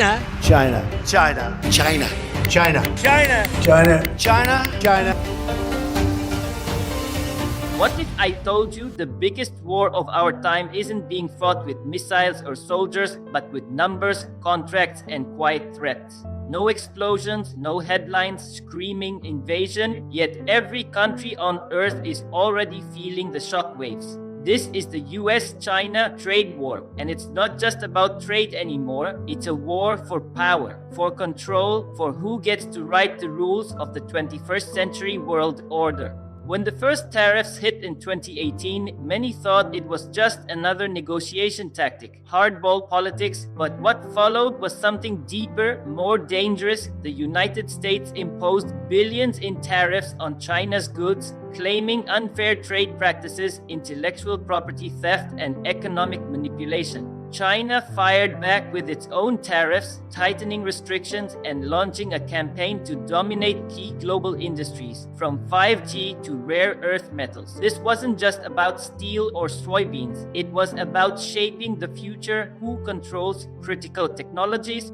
China. China. China. China. China. China. China. China. What if I told you the biggest war of our time isn't being fought with missiles or soldiers, but with numbers, contracts, and quiet threats? No explosions, no headlines screaming invasion, yet every country on earth is already feeling the shockwaves. This is the US-China trade war, and it's not just about trade anymore, it's a war for power, for control, for who gets to write the rules of the 21st century world order. When the first tariffs hit in 2018, many thought it was just another negotiation tactic, hardball politics, but what followed was something deeper, more dangerous. The United States imposed billions in tariffs on China's goods, claiming unfair trade practices, intellectual property theft, and economic manipulation. China fired back with its own tariffs, tightening restrictions and launching a campaign to dominate key global industries, from 5G to rare earth metals. This wasn't just about steel or soybeans, it was about shaping the future, who controls critical technologies,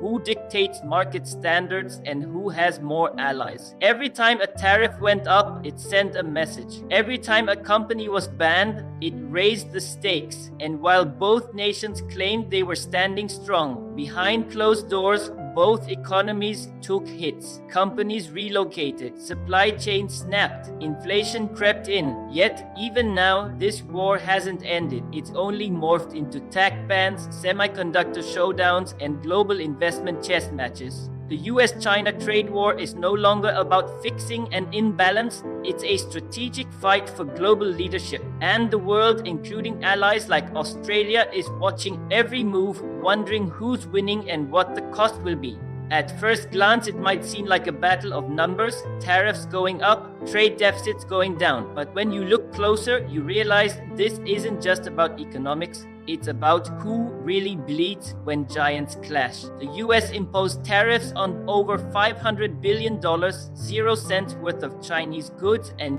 who dictates market standards, and who has more allies. Every time a tariff went up, it sent a message. Every time a company was banned, it raised the stakes. And while both nations claimed they were standing strong, behind closed doors, both economies took hits. Companies relocated, supply chains snapped, inflation crept in. Yet, even now, this war hasn't ended. It's only morphed into tax bans, semiconductor showdowns, and global investment chess matches. The US-China trade war is no longer about fixing an imbalance, it's a strategic fight for global leadership. And the world, including allies like Australia, is watching every move, wondering who's winning and what the cost will be. At first glance, it might seem like a battle of numbers, tariffs going up, trade deficits going down. But when you look closer, you realize this isn't just about economics. It's about who really bleeds when giants clash. The US imposed tariffs on over $500 billion, 0 cents worth of Chinese goods, and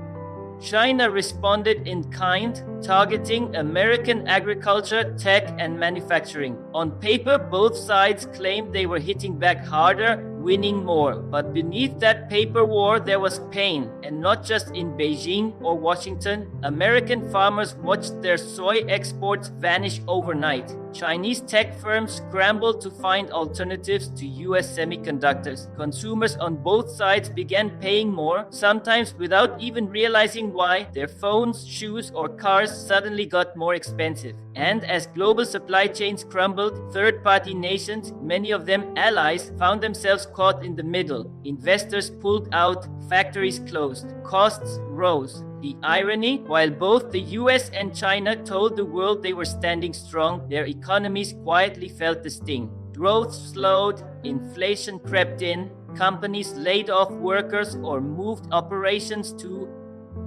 China responded in kind, targeting American agriculture, tech, and manufacturing. On paper, both sides claimed they were hitting back harder, winning more. But beneath that paper war, there was pain, and not just in Beijing or Washington. American farmers watched their soy exports vanish overnight. Chinese tech firms scrambled to find alternatives to US semiconductors. Consumers on both sides began paying more, sometimes without even realizing why. Their phones, shoes, or cars suddenly got more expensive. And as global supply chains crumbled, third-party nations, many of them allies, found themselves caught in the middle. Investors pulled out, factories closed, costs rose. The irony, while both the US and China told the world they were standing strong, their economies quietly felt the sting. Growth slowed, inflation crept in, companies laid off workers or moved operations to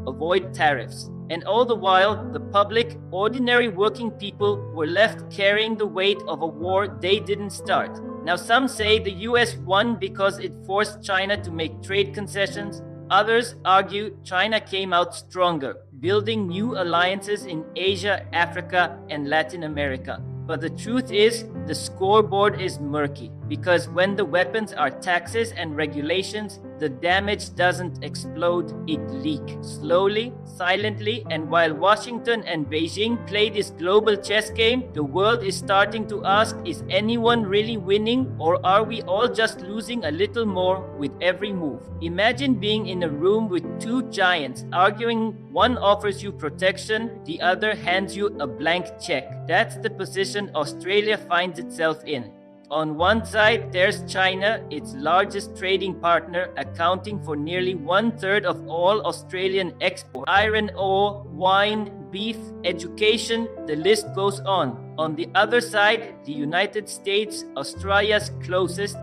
avoid tariffs. And all the while, the public, ordinary working people, were left carrying the weight of a war they didn't start. Now, some say the US won because it forced China to make trade concessions. Others argue China came out stronger, building new alliances in Asia, Africa, and Latin America. But the truth is, the scoreboard is murky, because when the weapons are taxes and regulations, the damage doesn't explode, it leaks. Slowly, silently, and while Washington and Beijing play this global chess game, the world is starting to ask, is anyone really winning, or are we all just losing a little more with every move? Imagine being in a room with two giants arguing. One offers you protection, the other hands you a blank check. That's the position Australia finds itself in. On one side, there's China, its largest trading partner, accounting for nearly 1/3 of all Australian exports. Iron ore, wine, beef, education, the list goes on. On the other side, the United States, Australia's closest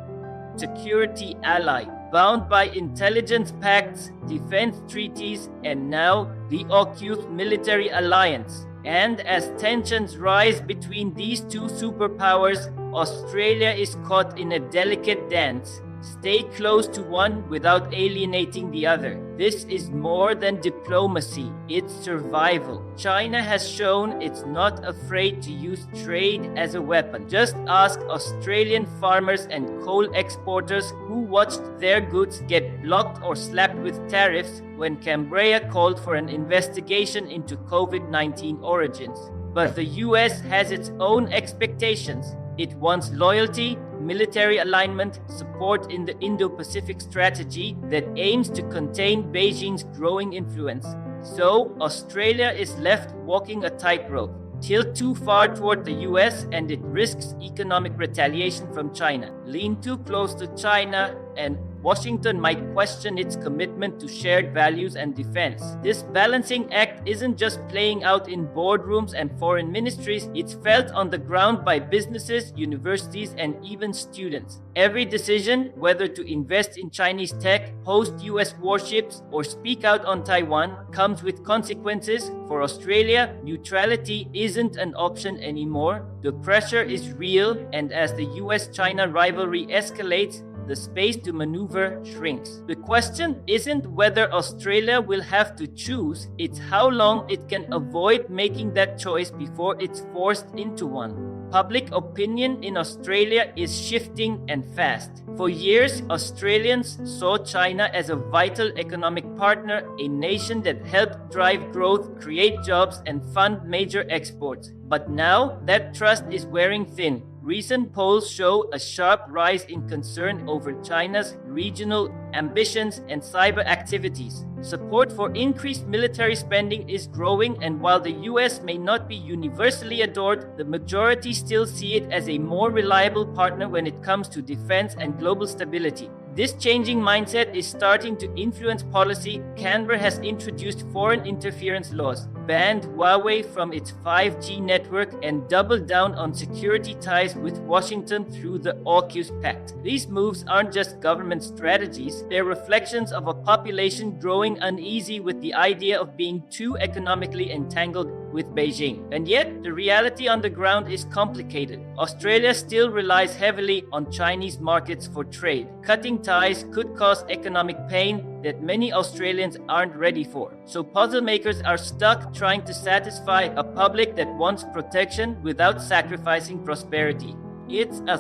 security ally, bound by intelligence pacts, defense treaties, and now the AUKUS military alliance. And as tensions rise between these two superpowers, Australia is caught in a delicate dance. Stay close to one without alienating the other. This is more than diplomacy, it's survival. China has shown it's not afraid to use trade as a weapon. Just ask Australian farmers and coal exporters who watched their goods get blocked or slapped with tariffs when Canberra called for an investigation into COVID-19 origins. But the US has its own expectations. It wants loyalty, military alignment, support in the Indo-Pacific strategy that aims to contain Beijing's growing influence. So, Australia is left walking a tightrope. Tilt too far toward the US and it risks economic retaliation from China. Lean too close to China and Washington might question its commitment to shared values and defense. This balancing act isn't just playing out in boardrooms and foreign ministries, it's felt on the ground by businesses, universities, and even students. Every decision, whether to invest in Chinese tech, host US warships, or speak out on Taiwan, comes with consequences. For Australia, neutrality isn't an option anymore. The pressure is real, and as the US-China rivalry escalates, the space to maneuver shrinks. The question isn't whether Australia will have to choose, it's how long it can avoid making that choice before it's forced into one. Public opinion in Australia is shifting and fast. For years, Australians saw China as a vital economic partner, a nation that helped drive growth, create jobs, and fund major exports. But now, that trust is wearing thin. Recent polls show a sharp rise in concern over China's regional ambitions and cyber activities. Support for increased military spending is growing, and while the US may not be universally adored, the majority still see it as a more reliable partner when it comes to defense and global stability. This changing mindset is starting to influence policy. Canberra has introduced foreign interference laws, banned Huawei from its 5G network, and doubled down on security ties with Washington through the AUKUS Pact. These moves aren't just government strategies, they're reflections of a population growing uneasy with the idea of being too economically entangled with Beijing. And yet, the reality on the ground is complicated. Australia still relies heavily on Chinese markets for trade. Cutting ties could cause economic pain that many Australians aren't ready for. So puzzle makers are stuck trying to satisfy a public that wants protection without sacrificing prosperity. It's a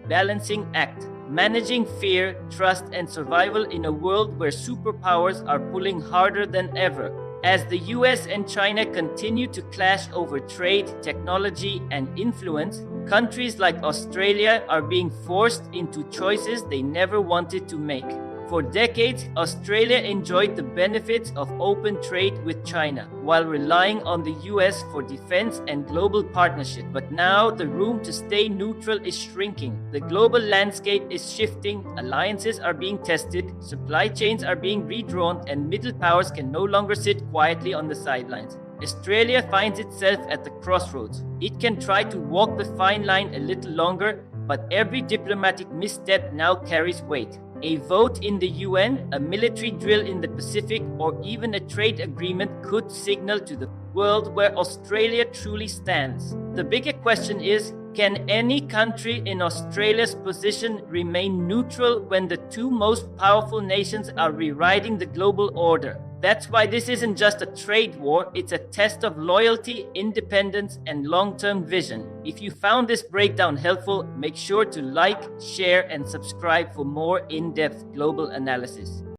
balancing act, managing fear, trust, and survival in a world where superpowers are pulling harder than ever. As the US and China continue to clash over trade, technology, and influence, countries like Australia are being forced into choices they never wanted to make. For decades, Australia enjoyed the benefits of open trade with China, while relying on the US for defense and global partnership. But now, the room to stay neutral is shrinking. The global landscape is shifting, alliances are being tested, supply chains are being redrawn, and middle powers can no longer sit quietly on the sidelines. Australia finds itself at the crossroads. It can try to walk the fine line a little longer, but every diplomatic misstep now carries weight. A vote in the UN, a military drill in the Pacific, or even a trade agreement could signal to the world where Australia truly stands. The bigger question is, can any country in Australia's position remain neutral when the two most powerful nations are rewriting the global order? That's why this isn't just a trade war, it's a test of loyalty, independence, and long-term vision. If you found this breakdown helpful, make sure to like, share, and subscribe for more in-depth global analysis.